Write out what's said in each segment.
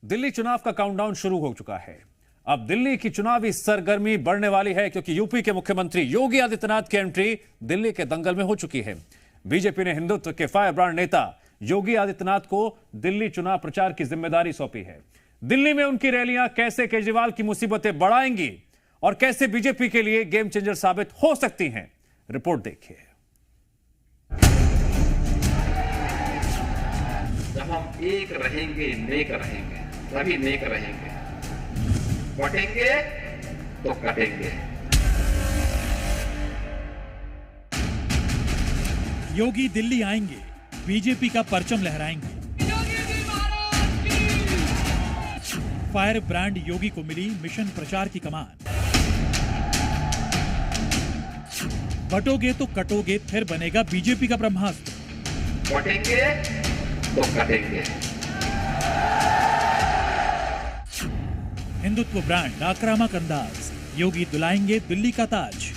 दिल्ली चुनाव का काउंटडाउन शुरू हो चुका है। अब दिल्ली की चुनावी सरगर्मी बढ़ने वाली है क्योंकि यूपी के मुख्यमंत्री योगी आदित्यनाथ की एंट्री दिल्ली के दंगल में हो चुकी है। बीजेपी ने हिंदुत्व के फायर ब्रांड नेता योगी आदित्यनाथ को दिल्ली चुनाव प्रचार की जिम्मेदारी सौंपी है। दिल्ली में उनकी रैलियां कैसे केजरीवाल की मुसीबतें बढ़ाएंगी और कैसे बीजेपी के लिए गेम चेंजर साबित हो सकती हैं, रिपोर्ट देखिए। जब हम एक रहेंगे, नेक रहेंगे, तभी नेक रहेंगे। बटेंगे तो कटेंगे। योगी दिल्ली आएंगे, बीजेपी का परचम लहराएंगे। फायर ब्रांड योगी को मिली मिशन प्रचार की कमान। बटोगे तो कटोगे, फिर बनेगा बीजेपी का ब्रह्मास्त्र। बटेंगे तो कटेंगे। हिंदुत्व ब्रांड आक्रामक अंदाज, योगी दुलाएंगे दिल्ली का ताज।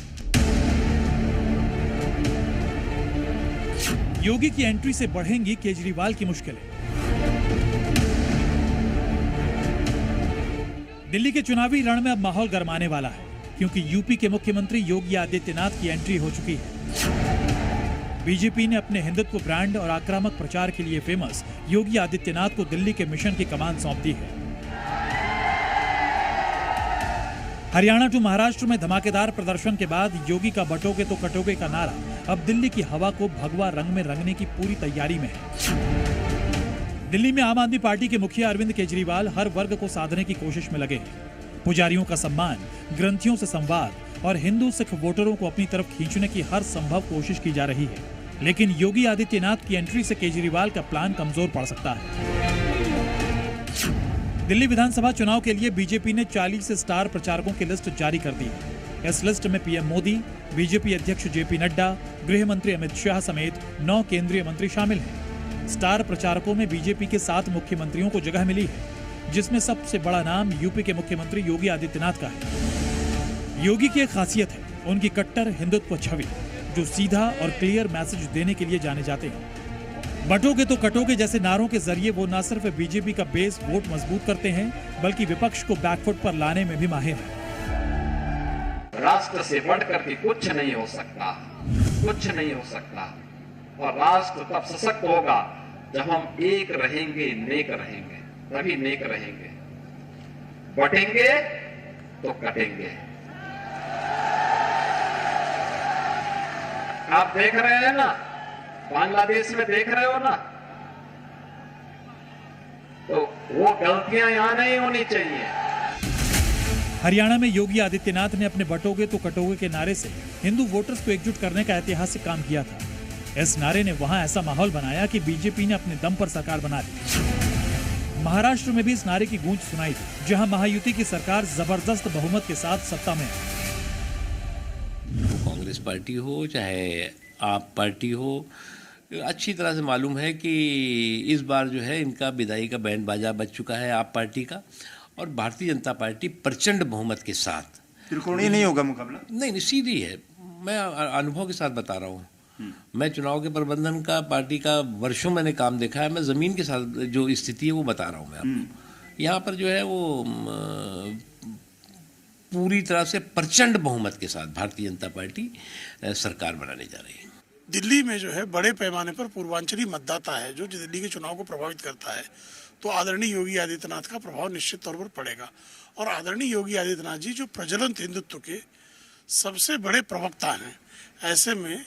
योगी की एंट्री से बढ़ेंगी केजरीवाल की मुश्किलें। दिल्ली के चुनावी रण में अब माहौल गरमाने वाला है क्योंकि यूपी के मुख्यमंत्री योगी आदित्यनाथ की एंट्री हो चुकी है। बीजेपी ने अपने हिंदुत्व ब्रांड और आक्रामक प्रचार के लिए फेमस योगी आदित्यनाथ को दिल्ली के मिशन की कमान सौंप दी है। हरियाणा टू महाराष्ट्र में धमाकेदार प्रदर्शन के बाद योगी का बटोगे तो कटोगे का नारा अब दिल्ली की हवा को भगवा रंग में रंगने की पूरी तैयारी में है। दिल्ली में आम आदमी पार्टी के मुखिया अरविंद केजरीवाल हर वर्ग को साधने की कोशिश में लगे हैं। पुजारियों का सम्मान, ग्रंथियों से संवाद और हिंदू सिख वोटरों को अपनी तरफ खींचने की हर संभव कोशिश की जा रही है। लेकिन योगी आदित्यनाथ की एंट्री से केजरीवाल का प्लान कमजोर पड़ सकता है। दिल्ली विधानसभा चुनाव के लिए बीजेपी ने 40 स्टार प्रचारकों की लिस्ट जारी कर दी है। इस लिस्ट में पीएम मोदी, बीजेपी अध्यक्ष जेपी नड्डा, गृह मंत्री अमित शाह समेत 9 केंद्रीय मंत्री शामिल हैं। स्टार प्रचारकों में बीजेपी के 7 मुख्यमंत्रियों को जगह मिली है, जिसमें सबसे बड़ा नाम यूपी के मुख्यमंत्री योगी आदित्यनाथ का है। योगी की एक खासियत है उनकी कट्टर हिंदुत्व छवि, जो सीधा और क्लियर मैसेज देने के लिए जाने जाते हैं। बटोगे तो कटोगे जैसे नारों के जरिए वो न सिर्फ बीजेपी का बेस वोट मजबूत करते हैं, बल्कि विपक्ष को बैकफुट पर लाने में भी माहिर हैं। राष्ट्र से बढ़कर के कुछ नहीं हो सकता, कुछ नहीं हो सकता। और राष्ट्र तब सशक्त होगा जब हम एक रहेंगे, नेक रहेंगे, तभी नेक रहेंगे। बटेंगे तो कटेंगे। आप देख रहे हैं ना, बांग्लादेश में देख रहे हो ना, तो वो गलतियां यहां नहीं होनी चाहिए। हरियाणा में योगी आदित्यनाथ ने अपने बटोगे तो कटोगे के नारे से हिंदू वोटर्स को एकजुट करने का ऐतिहासिक काम किया था। इस नारे ने वहां ऐसा माहौल बनाया कि बीजेपी ने अपने दम पर सरकार बना ली। महाराष्ट्र में भी इस नारे की गूंज सुनाई दी, जहां महायुति की सरकार जबरदस्त बहुमत के साथ सत्ता में है। कांग्रेस पार्टी हो चाहे आप पार्टी हो, अच्छी तरह से मालूम है कि इस बार जो है इनका विदाई का बैंड बाजा बज चुका है आप पार्टी का, और भारतीय जनता पार्टी प्रचंड बहुमत के साथ। त्रिकोणीय नहीं होगा मुकाबला? नहीं, सीधी है। मैं अनुभव के साथ बता रहा हूँ। मैं चुनाव के प्रबंधन का, पार्टी का वर्षों मैंने काम देखा है। मैं ज़मीन के साथ जो स्थिति है वो बता रहा हूँ मैं आपको। यहाँ पर जो है वो पूरी तरह से प्रचंड बहुमत के साथ भारतीय जनता पार्टी सरकार बनाने जा रही है। दिल्ली में जो है बड़े पैमाने पर पूर्वांचली मतदाता है जो दिल्ली के चुनाव को प्रभावित करता है, तो आदरणीय योगी आदित्यनाथ का प्रभाव निश्चित तौर पर पड़ेगा। और आदरणीय योगी आदित्यनाथ जी जो प्रज्वलंत हिंदुत्व के सबसे बड़े प्रवक्ता हैं, ऐसे में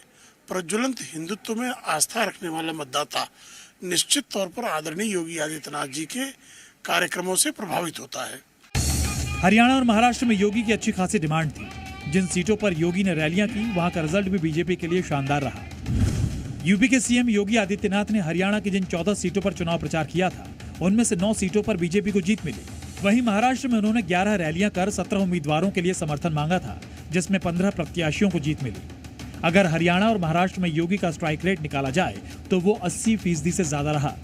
प्रज्वलंत हिंदुत्व में आस्था रखने वाला मतदाता निश्चित तौर पर आदरणीय योगी आदित्यनाथ जी के कार्यक्रमों से प्रभावित होता है। हरियाणा और महाराष्ट्र में योगी की अच्छी खासी डिमांड थी। जिन सीटों पर योगी ने रैलियां की, वहां का रिजल्ट भी बीजेपी के लिए शानदार रहा। यूपी के सीएम योगी आदित्यनाथ ने हरियाणा की जिन 14 सीटों पर चुनाव प्रचार किया था, उनमें से 9 सीटों पर बीजेपी को जीत मिली। वहीं महाराष्ट्र में उन्होंने 11 रैलियां कर 17 उम्मीदवारों के लिए समर्थन मांगा था, जिसमें 15 प्रत्याशियों को जीत मिली। अगर हरियाणा और महाराष्ट्र में योगी का स्ट्राइक रेट निकाला जाए तो वो 80% से ज्यादा रहा।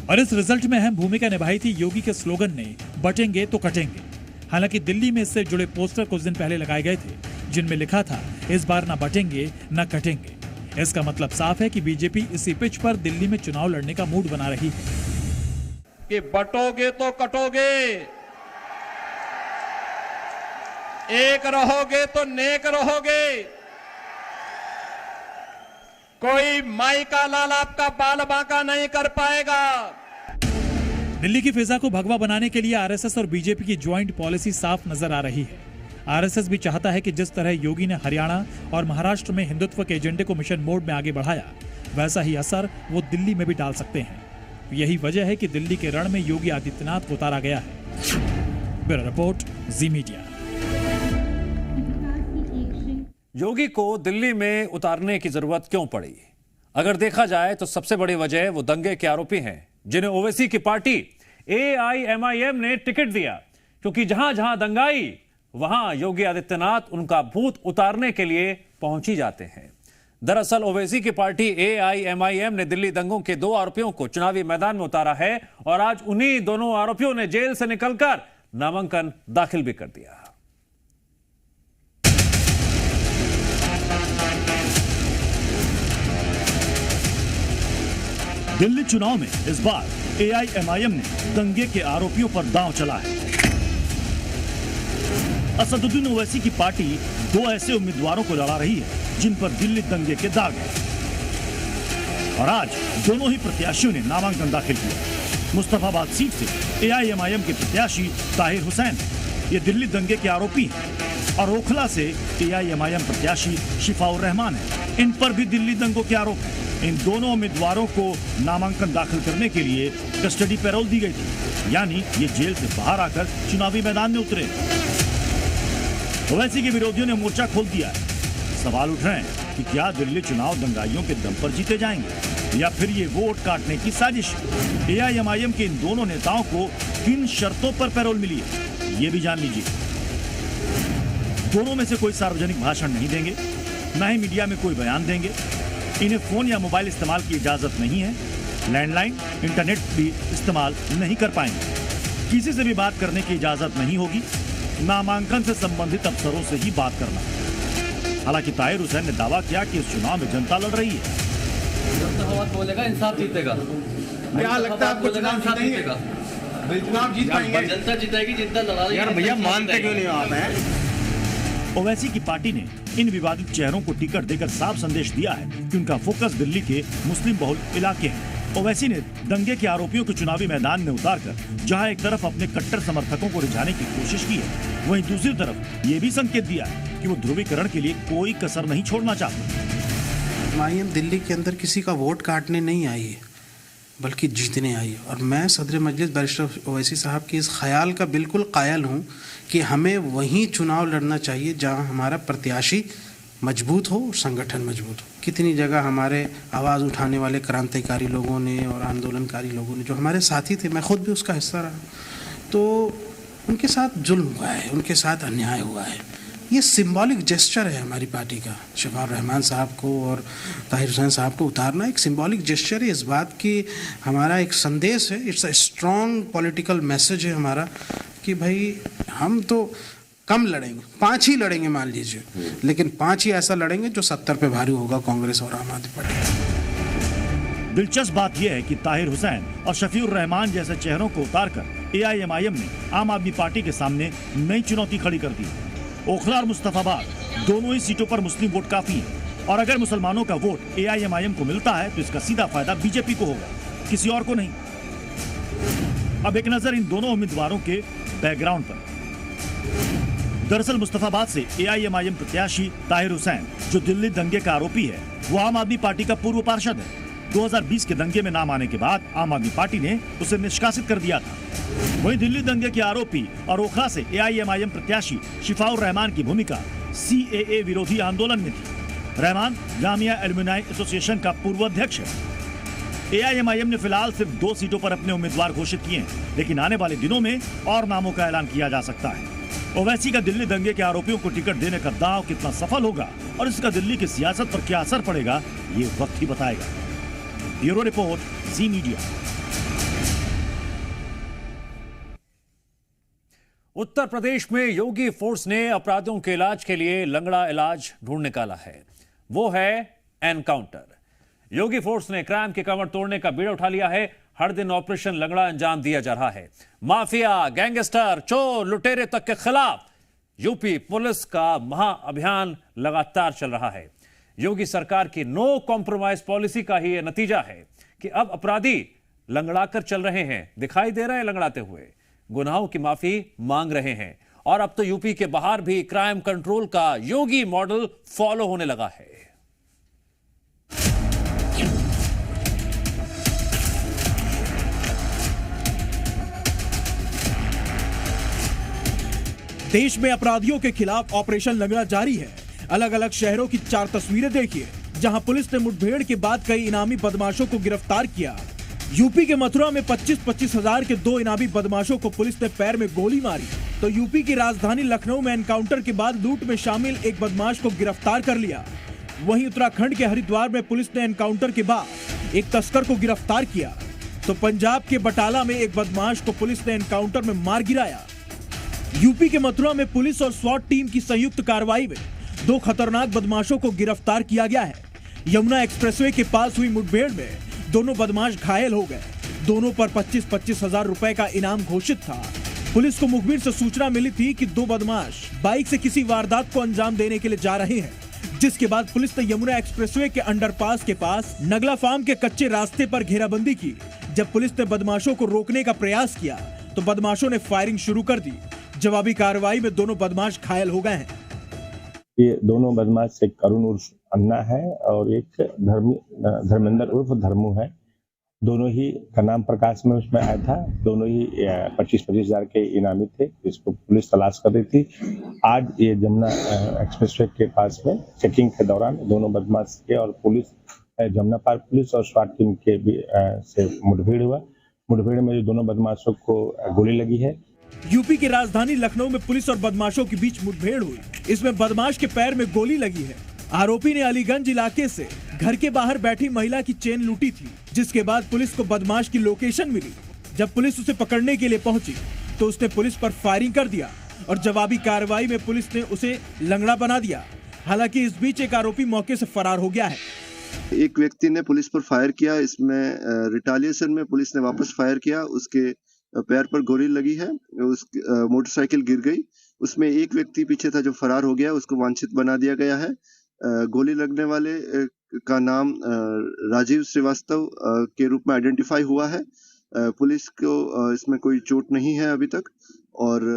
और इस रिजल्ट में अहम भूमिका निभाई थी योगी के स्लोगन ने, बटेंगे तो कटेंगे। हालांकि दिल्ली में इससे जुड़े पोस्टर कुछ दिन पहले लगाए गए थे, जिनमें लिखा था, इस बार ना बटेंगे ना कटेंगे। इसका मतलब साफ है कि बीजेपी इसी पिच पर दिल्ली में चुनाव लड़ने का मूड बना रही है। कि बटोगे तो कटोगे, एक रहोगे तो नेक रहोगे। कोई माई का लाल आपका बाल बांका नहीं कर पाएगा। दिल्ली की फिजा को भगवा बनाने के लिए आरएसएस और बीजेपी की ज्वाइंट पॉलिसी साफ नजर आ रही है। आरएसएस भी चाहता है कि जिस तरह योगी ने हरियाणा और महाराष्ट्र में हिंदुत्व के एजेंडे को मिशन मोड में आगे बढ़ाया, वैसा ही असर वो दिल्ली में भी डाल सकते हैं। यही वजह है कि दिल्ली के रण में योगी आदित्यनाथ को उतारा गया है। ब्यूरो रिपोर्ट, जी मीडिया। योगी को दिल्ली में उतारने की जरूरत क्यों पड़ी? अगर देखा जाए तो सबसे बड़ी वजह वो दंगे के आरोपी हैं जिन्हें ओवैसी की पार्टी AIMIM ने टिकट दिया, क्योंकि जहां जहां दंगाई वहां योगी आदित्यनाथ उनका भूत उतारने के लिए पहुंच ही जाते हैं। दरअसल ओवैसी की पार्टी AIMIM ने दिल्ली दंगों के 2 आरोपियों को चुनावी मैदान में उतारा है और आज उन्हीं दोनों आरोपियों ने जेल से निकलकर नामांकन दाखिल भी कर दिया। दिल्ली चुनाव में इस बार AIMIM ने दंगे के आरोपियों पर दांव चला है। असदुद्दीन ओवैसी की पार्टी 2 ऐसे उम्मीदवारों को लड़ा रही है जिन पर दिल्ली दंगे के दाग हैं और आज दोनों ही प्रत्याशियों ने नामांकन दाखिल किया। मुस्तफाबाद सीट से AIMIM के प्रत्याशी ताहिर हुसैन, ये दिल्ली दंगे के आरोपी हैं और ओखला से AIMIM प्रत्याशी शिफाउर रहमान है, इन पर भी दिल्ली दंगों के आरोप हैं। इन दोनों उम्मीदवारों को नामांकन दाखिल करने के लिए कस्टडी पैरोल दी गई थी, यानी ये जेल से बाहर आकर चुनावी मैदान में उतरे। ओवैसी के विरोधियों ने मोर्चा खोल दिया है। सवाल उठ रहे हैं कि क्या दिल्ली चुनाव दंगाइयों के दम पर जीते जाएंगे या फिर ये वोट काटने की साजिश। AIMIM के इन दोनों नेताओं को किन शर्तों पर पैरोल मिली है, ये भी जान लीजिए। दोनों में से कोई सार्वजनिक भाषण नहीं देंगे, न ही मीडिया में कोई बयान देंगे। इन्हें फोन या मोबाइल इस्तेमाल की इजाजत नहीं है। लैंडलाइन, इंटरनेट भी इस्तेमाल नहीं कर पाएंगे। किसी से भी बात करने की इजाजत नहीं होगी। नामांकन से संबंधित अफसरों से ही बात करना। हालांकि ताहिर हुसैन ने दावा किया कि इस चुनाव में जनता लड़ रही है। बोलेगा इंसाफ जीतेगा। क्या लगता है आपको चुनाव जीतेगा? चुनाव जीत पाएंगे? जनता जीतेगी, जनता लड़ा रही है। यार भैया मानते क्यों नहीं आप हैं? ओवैसी की पार्टी ने इन विवादित चेहरों को टिकट देकर साफ संदेश दिया है कि उनका फोकस दिल्ली के मुस्लिम बहुल इलाके हैं। ओवैसी ने दंगे के आरोपियों को चुनावी मैदान में उतारकर जहां एक तरफ अपने कट्टर समर्थकों को रिझाने की कोशिश की है, वहीं दूसरी तरफ ये भी संकेत दिया है कि वो ध्रुवीकरण के लिए कोई कसर नहीं छोड़ना चाहते। मायम दिल्ली के अंदर किसी का वोट काटने नहीं आई है, बल्कि जीतने आई है। और मैं सदर मजलिस बैरिस्टर ओवैसी साहब के इस ख्याल का बिल्कुल कायल हूँ कि हमें वहीं चुनाव लड़ना चाहिए जहाँ हमारा प्रत्याशी मजबूत हो, संगठन मजबूत हो। कितनी जगह हमारे आवाज़ उठाने वाले क्रांतिकारी लोगों ने और आंदोलनकारी लोगों ने, जो हमारे साथी थे, मैं खुद भी उसका हिस्सा रहा, तो उनके साथ जुल्म हुआ है, उनके साथ अन्याय हुआ है। ये सिंबॉलिक जेस्चर है हमारी पार्टी का। शिफाउर रहमान साहब को और ताहिर हुसैन साहब को उतारना एक सिंबॉलिक जेस्चर है, इस बात की हमारा एक संदेश है। It's a strong political message है हमारा कि भाई हम तो कम लड़ेंगे, 5 ही लड़ेंगे मान लीजिए, लेकिन 5 ही ऐसा लड़ेंगे जो 70 पे भारी होगा कांग्रेस और आम आदमी पार्टी। दिलचस्प बात यह है कि ताहिर हुसैन और शफीउर रहमान जैसे चेहरों को उतारकर AIMIM ने आम आदमी पार्टी के सामने नई चुनौती खड़ी कर दी। ओखला और मुस्तफाबाद दोनों ही सीटों पर मुस्लिम वोट काफी है और अगर मुसलमानों का वोट AIMIM को मिलता है तो इसका सीधा फायदा बीजेपी को होगा, किसी और को नहीं। अब एक नजर इन दोनों उम्मीदवारों के बैकग्राउंड पर। दरअसल मुस्तफाबाद से AIMIM प्रत्याशी ताहिर हुसैन, जो दिल्ली दंगे का आरोपी है, वो आम आदमी पार्टी का पूर्व पार्षद है। 2020 के दंगे में नाम आने के बाद आम आदमी पार्टी ने उसे निष्कासित कर दिया था। वहीं दिल्ली दंगे के आरोपी और ओखला से AIMIM प्रत्याशी शिफाउर रहमान की भूमिका CAA विरोधी आंदोलन में थी। रहमान जामिया एलुमनाई एसोसिएशन का पूर्व अध्यक्ष है। AIMIM ने फिलहाल सिर्फ 2 सीटों पर अपने उम्मीदवार घोषित किए हैं, लेकिन आने वाले दिनों में और नामों का ऐलान किया जा सकता है। ओवैसी का दिल्ली दंगे के आरोपियों को टिकट देने का दांव कितना सफल होगा और इसका दिल्ली की सियासत पर क्या असर पड़ेगा, ये वक्त ही बताएगा। ब्यूरो रिपोर्ट, जी मीडिया। उत्तर प्रदेश में योगी फोर्स ने अपराधियों के इलाज के लिए लंगड़ा इलाज ढूंढ निकाला है। वो है एनकाउंटर। योगी फोर्स ने क्राइम की कमर तोड़ने का बीड़ा उठा लिया है। हर दिन ऑपरेशन लंगड़ा अंजाम दिया जा रहा है। माफिया, गैंगस्टर, चोर, लुटेरे तक के खिलाफ यूपी पुलिस का महाअभियान लगातार चल रहा है। योगी सरकार की नो कॉम्प्रोमाइज पॉलिसी का ही यह नतीजा है कि अब अपराधी लंगड़ाकर चल रहे हैं, दिखाई दे रहे हैं लंगड़ाते हुए, गुनाहों की माफी मांग रहे हैं। और अब तो यूपी के बाहर भी क्राइम कंट्रोल का योगी मॉडल फॉलो होने लगा है। देश में अपराधियों के खिलाफ ऑपरेशन लंगड़ा जारी है। अलग अलग शहरों की 4 तस्वीरें देखिए, जहां पुलिस ने मुठभेड़ के बाद कई इनामी बदमाशों को गिरफ्तार किया। यूपी के मथुरा में 25-25 हजार के 2 इनामी बदमाशों को पुलिस ने पैर में गोली मारी, तो यूपी की राजधानी लखनऊ में एनकाउंटर के बाद लूट में शामिल एक बदमाश को गिरफ्तार कर लिया। वहीं उत्तराखंड के हरिद्वार में पुलिस ने एनकाउंटर के बाद एक तस्कर को गिरफ्तार किया, तो पंजाब के बटाला में एक बदमाश को पुलिस ने एनकाउंटर में मार गिराया। यूपी के मथुरा में पुलिस और स्वाट टीम की संयुक्त कार्रवाई में 2 खतरनाक बदमाशों को गिरफ्तार किया गया है। यमुना एक्सप्रेसवे के पास हुई मुठभेड़ में दोनों बदमाश घायल हो गए। दोनों पर 25-25 हजार रुपए का इनाम घोषित था। पुलिस को मुखबिर से सूचना मिली थी कि 2 बदमाश बाइक से किसी वारदात को अंजाम देने के लिए जा रहे हैं, जिसके बाद पुलिस ने यमुना एक्सप्रेसवे के अंडरपास के पास नगला फार्म के कच्चे रास्ते पर घेराबंदी की। जब पुलिस ने बदमाशों को रोकने का प्रयास किया तो बदमाशों ने फायरिंग शुरू कर दी। जवाबी कार्रवाई में दोनों बदमाश घायल हो गए हैं। ये दोनों बदमाश, एक करुण उर्फ अन्ना है और एक धर्मेंद्र उर्फ धर्मू है। दोनों ही का नाम प्रकाश में उसमें आया था। दोनों ही 25-25 हजार के इनामी थे, इसको पुलिस तलाश कर रही थी। आज ये जमुना एक्सप्रेसवे के पास में चेकिंग के दौरान दोनों बदमाश के और पुलिस, जमुना पार्क पुलिस और स्वाट टीम के भी से मुठभेड़ हुआ। मुठभेड़ में दोनों बदमाशों को गोली लगी है। यूपी की राजधानी लखनऊ में पुलिस और बदमाशों के बीच मुठभेड़ हुई। इसमें बदमाश के पैर में गोली लगी है। आरोपी ने अलीगंज इलाके से घर के बाहर बैठी महिला की चेन लूटी थी, जिसके बाद पुलिस को बदमाश की लोकेशन मिली। जब पुलिस उसे पकड़ने के लिए पहुंची तो उसने पुलिस पर फायरिंग कर दिया और जवाबी कार्रवाई में पुलिस ने उसे लंगड़ा बना दिया। हालांकि इस बीच एक आरोपी मौके से फरार हो गया है। एक व्यक्ति ने पुलिस पर फायर किया, इसमें रिटालिएशन में पुलिस ने वापस फायर किया। उसके पैर पर गोली लगी है, उसकी मोटरसाइकिल गिर गई। उसमें एक व्यक्ति पीछे था जो फरार हो गया, उसको वांछित बना दिया गया है। गोली लगने वाले का नाम राजीव श्रीवास्तव के रूप में आइडेंटिफाई हुआ है। पुलिस को इसमें कोई चोट नहीं है अभी तक और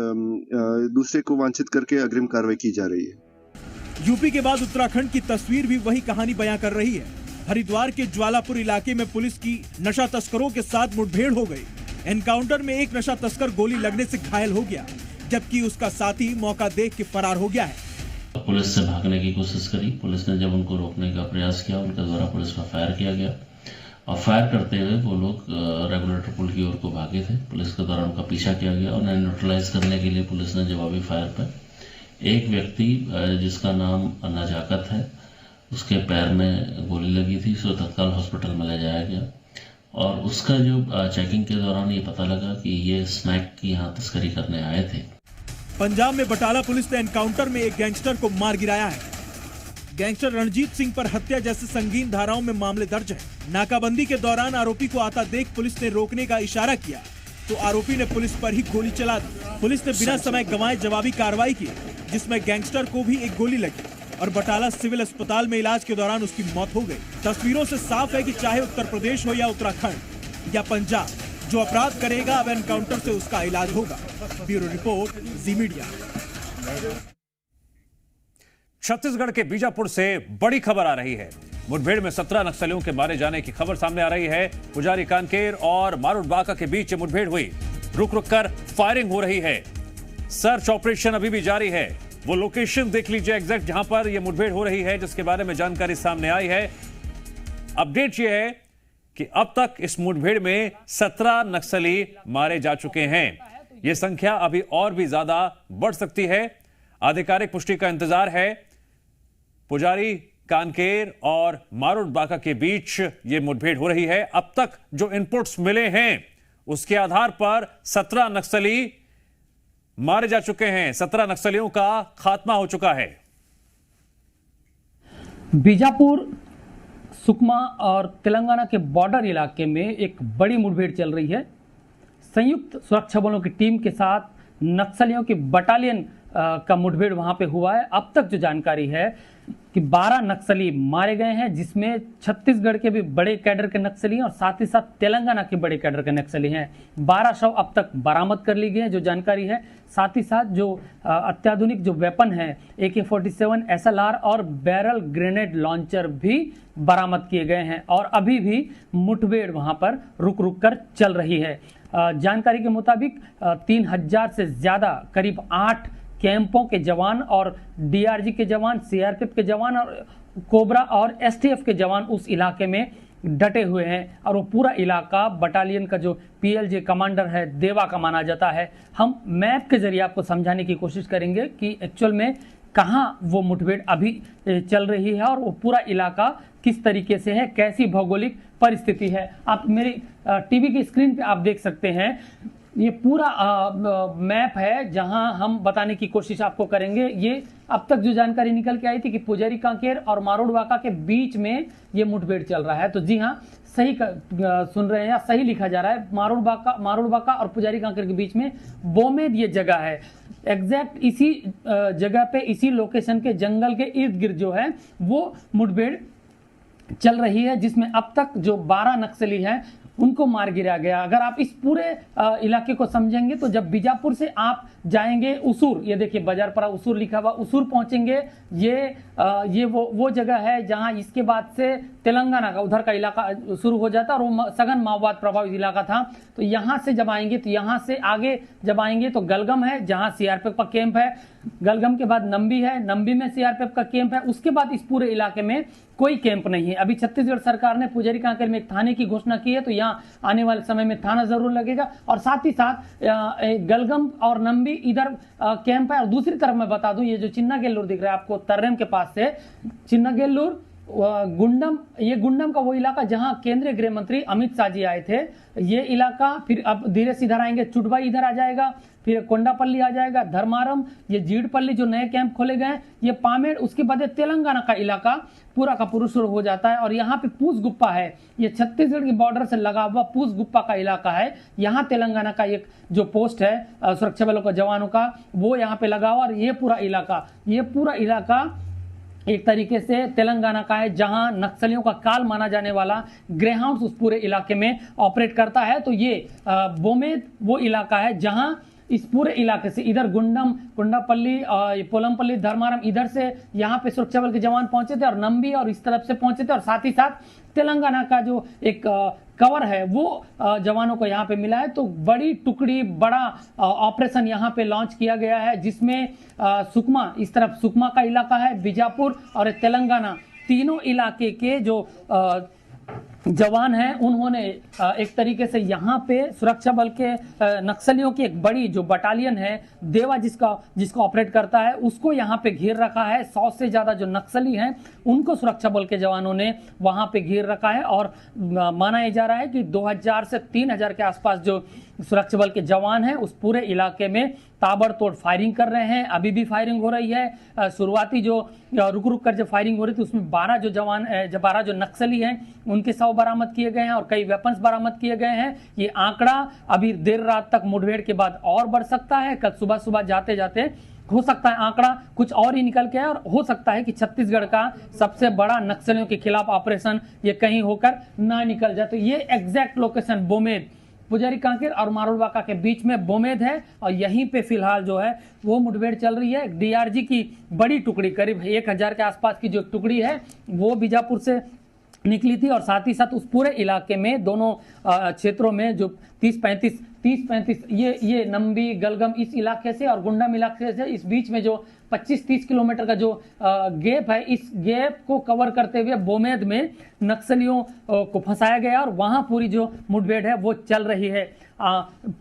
दूसरे को वांछित करके अग्रिम कार्रवाई की जा रही है। यूपी के बाद उत्तराखंड की तस्वीर भी वही कहानी बयां कर रही है। हरिद्वार के ज्वालापुर इलाके में पुलिस की नशा तस्करों के साथ मुठभेड़ हो गई। एनकाउंटर में एक नशा तस्कर गोली लगने से घायल हो गया, जबकि उसका साथी मौका देख के फरार हो गया है। पुलिस से भागने की कोशिश करी। पुलिस ने जब उनको रोकने का प्रयास किया, उनके द्वारा पुलिस पर फायर किया गया और फायर करते हुए वो लोग रेगुलेटर पुल की ओर को भागे थे। पुलिस के द्वारा उनका पीछा किया गया और उन्हें न्यूट्रलाइज करने के लिए पुलिस ने जवाबी फायर पर एक व्यक्ति जिसका नाम नजाकत है, उसके पैर में गोली लगी थी। उसको तत्काल हॉस्पिटल में ले जाया गया और उसका जो चेकिंग के दौरान ये पता लगा कि ये स्नैक की यहाँ तस्करी करने आए थे। पंजाब में बटाला पुलिस ने एनकाउंटर में एक गैंगस्टर को मार गिराया है। गैंगस्टर रणजीत सिंह पर हत्या जैसे संगीन धाराओं में मामले दर्ज है। नाकाबंदी के दौरान आरोपी को आता देख पुलिस ने रोकने का इशारा किया तो आरोपी ने पुलिस पर ही गोली चला दी। पुलिस ने बिना समय गंवाए जवाबी कार्रवाई की, जिसमें गैंगस्टर को भी एक गोली लगी और बटाला सिविल अस्पताल में इलाज के दौरान उसकी मौत हो गई। तस्वीरों से साफ है कि चाहे उत्तर प्रदेश हो या उत्तराखंड या पंजाब, जो अपराध करेगा अब एनकाउंटर से उसका इलाज होगा। ब्यूरो रिपोर्ट, जी मीडिया। छत्तीसगढ़ के बीजापुर से बड़ी खबर आ रही है। मुठभेड़ में 17 नक्सलियों के मारे जाने की खबर सामने आ रही है। पुजारी कानकेर और मारूड बाका के बीच मुठभेड़ हुई। रुक रुक कर फायरिंग हो रही है। सर्च ऑपरेशन अभी भी जारी है। वो लोकेशन देख लीजिए एग्जैक्ट जहां पर यह मुठभेड़ हो रही है, जिसके बारे में जानकारी सामने आई है। अपडेट यह है कि अब तक इस मुठभेड़ में 17 नक्सली मारे जा चुके हैं। यह संख्या अभी और भी ज्यादा बढ़ सकती है। आधिकारिक पुष्टि का इंतजार है। पुजारी कानकेर और मारूड बाका के बीच यह मुठभेड़ हो रही है। अब तक जो इनपुट्स मिले हैं उसके आधार पर 17 नक्सली मारे जा चुके हैं। 17 नक्सलियों का खात्मा हो चुका है। बीजापुर सुकमा और तेलंगाना के बॉर्डर इलाके में एक बड़ी मुठभेड़ चल रही है। संयुक्त सुरक्षा बलों की टीम के साथ नक्सलियों की बटालियन का मुठभेड़ वहां पे हुआ है। अब तक जो जानकारी है कि 12 नक्सली मारे गए हैं, जिसमें छत्तीसगढ़ के भी बड़े कैडर के नक्सली हैं और साथ ही साथ तेलंगाना के बड़े कैडर के नक्सली हैं। 12 शव अब तक बरामद कर ली गए हैं, जो जानकारी है। साथ ही साथ जो अत्याधुनिक जो वेपन है AK-47 SLR और बैरल ग्रेनेड लॉन्चर भी बरामद किए गए हैं और अभी भी मुठभेड़ वहां पर रुक रुक कर चल रही है। जानकारी के मुताबिक 3000 से ज़्यादा करीब 8 कैंपों के जवान और DRG के जवान, CRPF के जवान और कोबरा और STF के जवान उस इलाके में डटे हुए हैं और वो पूरा इलाका बटालियन का जो PLJ कमांडर है देवा का माना जाता है। हम मैप के जरिए आपको समझाने की कोशिश करेंगे कि एक्चुअल में कहाँ वो मुठभेड़ अभी चल रही है और वो पूरा इलाका किस तरीके से है, कैसी भौगोलिक परिस्थिति है। आप मेरी टीवी की स्क्रीन पे आप देख सकते हैं, ये पूरा मैप है जहां हम बताने की कोशिश आपको करेंगे। ये अब तक जो जानकारी निकल के आई थी कि पुजारी कांकेर और मारोड़ वाका के बीच में ये मुठभेड़ चल रहा है, तो जी हाँ, सही सुन रहे हैं या सही लिखा जा रहा है। मारोड़ वाका और पुजारी कांकेर के बीच में बोमेद ये जगह है। एग्जैक्ट इसी जगह पे, इसी लोकेशन के जंगल के इर्द गिर्द जो है वो मुठभेड़ चल रही है, जिसमें अब तक जो 12 नक्सली हैं उनको मार गिरा गया। अगर आप इस पूरे इलाके को समझेंगे तो जब बीजापुर से आप जाएंगे उसूर, ये देखिए बाजारपरा उसूर लिखा हुआ, उसूर पहुंचेंगे, ये वो जगह है जहां इसके बाद से तेलंगाना का उधर का इलाका शुरू हो जाता है और वो सघन माओवाद प्रभावित इलाका था। तो यहाँ से जब आएंगे तो यहाँ से आगे जब आएंगे तो गलगम है जहाँ CRPF का कैंप है, गलगम के बाद नंबी है, नंबी में CRPF का कैंप है। उसके बाद इस पूरे इलाके में कोई कैंप नहीं है। अभी छत्तीसगढ़ सरकार ने पुजारी कांकेर में एक थाने की घोषणा की है, तो यहाँ आने वाले समय में थाना जरूर लगेगा और साथ ही साथ गलगम और नंबी इधर कैंप है। और दूसरी तरफ मैं बता दूं, ये जो चिन्नागेल्लूर दिख रहा है आपको तर्रेम के पास से, चिन्नागेल्लूर गुंडम, ये गुंडम का वो इलाका जहां केंद्रीय गृह मंत्री अमित शाह जी आए थे, ये इलाका। फिर अब धीरे से इधर आएंगे, चुटबाई इधर आ जाएगा, फिर कोंडापल्ली आ जाएगा, धर्मारम, ये जीड़पल्ली जो नए कैंप खोले गए, ये पामेड़, उसके बाद तेलंगाना का इलाका पूरा का पूरा शुरू हो जाता है। और यहाँ पे पूस गुप्पा है, ये छत्तीसगढ़ की बॉर्डर से लगा हुआ पूस गुप्पा का इलाका है। यहाँ तेलंगाना का एक जो पोस्ट है सुरक्षा बलों का जवानों का, वो यहाँ पे लगा हुआ और ये पूरा इलाका एक तरीके से तेलंगाना का है, जहां नक्सलियों का काल माना जाने वाला ग्रे हाउंड्स उस पूरे इलाके में ऑपरेट करता है। तो ये बोमेद वो इलाका है जहां इस पूरे इलाके से इधर गुंडम, कुंडापल्ली, पोलमपल्ली, धर्मारम, इधर से यहाँ पे सुरक्षा बल के जवान पहुंचे थे और नंबी और इस तरफ से पहुंचे थे और साथ ही साथ तेलंगाना का जो एक कवर है वो जवानों को यहाँ पे मिला है। तो बड़ी टुकड़ी, बड़ा ऑपरेशन यहाँ पे लॉन्च किया गया है, जिसमें सुकमा, इस तरफ सुकमा का इलाका है, बीजापुर और तेलंगाना, तीनों इलाके के जो जवान हैं उन्होंने एक तरीके से यहाँ पे सुरक्षा बल के नक्सलियों की एक बड़ी जो बटालियन है देवा जिसका ऑपरेट करता है, उसको यहाँ पे घेर रखा है। 100 से ज़्यादा जो नक्सली हैं उनको सुरक्षा बल के जवानों ने वहाँ पे घेर रखा है और माना जा रहा है कि 2000 से 3000 के आसपास जो सुरक्षा बल के जवान हैं उस पूरे इलाके में ताबड़तोड़ फायरिंग कर रहे हैं। अभी भी फायरिंग हो रही है। शुरुआती जो रुक कर जो फायरिंग हो रही थी उसमें 12 जो नक्सली हैं उनके शव बरामद किए गए हैं और कई वेपन्स बरामद किए गए हैं। ये आंकड़ा अभी देर रात तक मुठभेड़ के बाद और बढ़ सकता है। कल सुबह जाते जाते हो सकता है आंकड़ा कुछ और ही निकल के आए और हो सकता है कि छत्तीसगढ़ का सबसे बड़ा नक्सलियों के खिलाफ ऑपरेशन ये कहीं होकर ना निकल जाए। तो ये एग्जैक्ट लोकेशन बोमेद, पुजारी कांकेर और मारोड़ वाका के बीच में बोमेद है और यहीं पे फिलहाल जो है वो मुठभेड़ चल रही है। DRG की बड़ी टुकड़ी करीब 1000 के आसपास की जो टुकड़ी है वो बीजापुर से निकली थी और साथ ही साथ उस पूरे इलाके में दोनों क्षेत्रों में जो 30-35 ये नंबी, गलगम इस इलाके से और गुंडम इलाके से इस बीच में जो 25-30 किलोमीटर का जो गैप है, इस गैप को कवर करते हुए बोमेद में नक्सलियों को फंसाया गया और वहाँ पूरी जो मुठभेड़ है वो चल रही है।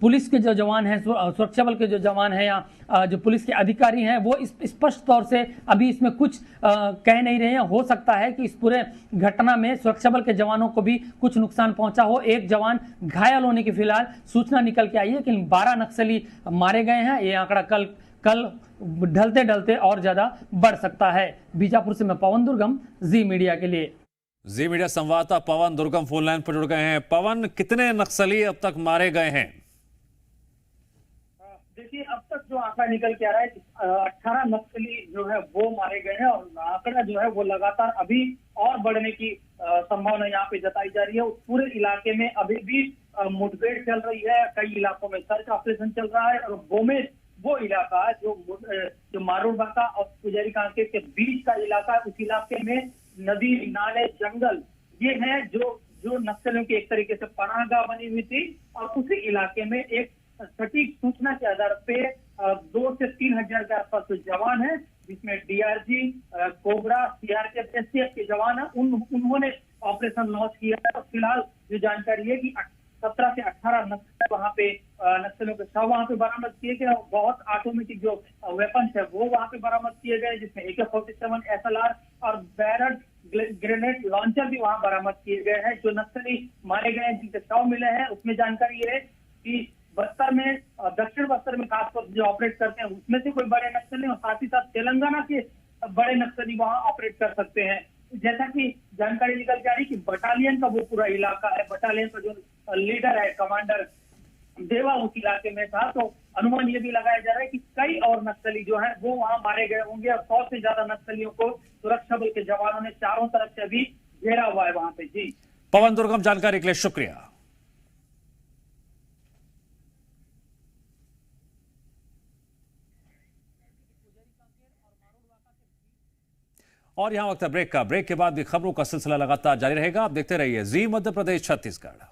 पुलिस के जो जवान हैं, सुरक्षा बल के जो जवान हैं या जो पुलिस के अधिकारी हैं वो स्पष्ट तौर से अभी इसमें कुछ कह नहीं रहे हैं। हो सकता है कि इस पूरे घटना में सुरक्षा बल के जवानों को भी कुछ नुकसान पहुंचा हो। एक जवान घायल होने की फिलहाल सूचना निकल के आई है कि 12 नक्सली मारे गए हैं। ये आंकड़ा कल ढलते और ज्यादा बढ़ सकता है। बीजापुर से मैं पवन दुर्गम, जी मीडिया के लिए। जी मीडिया संवाददाता पवन दुर्गम फोन लाइन पर जुड़ गए हैं। पवन, कितने नक्सली अब तक मारे गए हैं? देखिए, अब तक जो आंकड़ा निकल के आ रहा है 18 नक्सली जो है वो मारे गए हैं और आंकड़ा जो है वो लगातार अभी और बढ़ने की संभावना यहाँ पे जताई जा रही है। उस पूरे इलाके में अभी भी मुठभेड़ चल रही है, कई इलाकों में सर्च ऑपरेशन चल रहा है और गोमेज वो इलाका है जो मारूबाका और पुजारी कांके के बीच का इलाका है। उस इलाके में नदी, नाले, जंगल ये है जो नक्सलियों की एक तरीके से पनाहगाह बनी हुई थी और उसी इलाके में एक सटीक सूचना के आधार पे 2 से 3 हजार के आसपास जो जवान है, जिसमें डीआरजी, कोबरा, सीआरपीएफ, एसटीएफ के जवान है, उन्होंने ऑपरेशन लॉन्च किया है। और फिलहाल जो जानकारी है कि 17 से 18 नक्सल वहाँ पे नक्सलियों के शव वहाँ पे बरामद किए गए। बहुत ऑटोमेटिक जो वेपन्स है वो वहाँ पे बरामद किए गए, जिसमें AK-47 SLR और बैरड ग्रेनेड लॉन्चर भी वहाँ बरामद किए गए हैं। जो नक्सली मारे गए हैं, जिनके शव मिले हैं, उसमें जानकारी है कि बस्तर में, दक्षिण बस्तर में खासतौर जो ऑपरेट करते हैं उसमें से कोई बड़े नक्सली और साथ ही साथ तेलंगाना के बड़े नक्सली वहां ऑपरेट कर सकते हैं। जैसा कि जानकारी निकल के आ रही कि बटालियन का वो पूरा इलाका है, बटालियन का जो लीडर है, कमांडर देवा, उस इलाके में था। तो अनुमान ये भी लगाया जा रहा है कि कई और नक्सली जो है वो वहां मारे गए होंगे और 100 से ज्यादा नक्सलियों को सुरक्षा बल के जवानों ने चारों तरफ से अभी घेरा हुआ है वहां पे। जी पवन दुर्गम, जानकारी के लिए शुक्रिया। और यहां वक्त है ब्रेक का। ब्रेक के बाद भी खबरों का सिलसिला लगातार जारी रहेगा। आप देखते रहिए जी मध्य प्रदेश छत्तीसगढ़।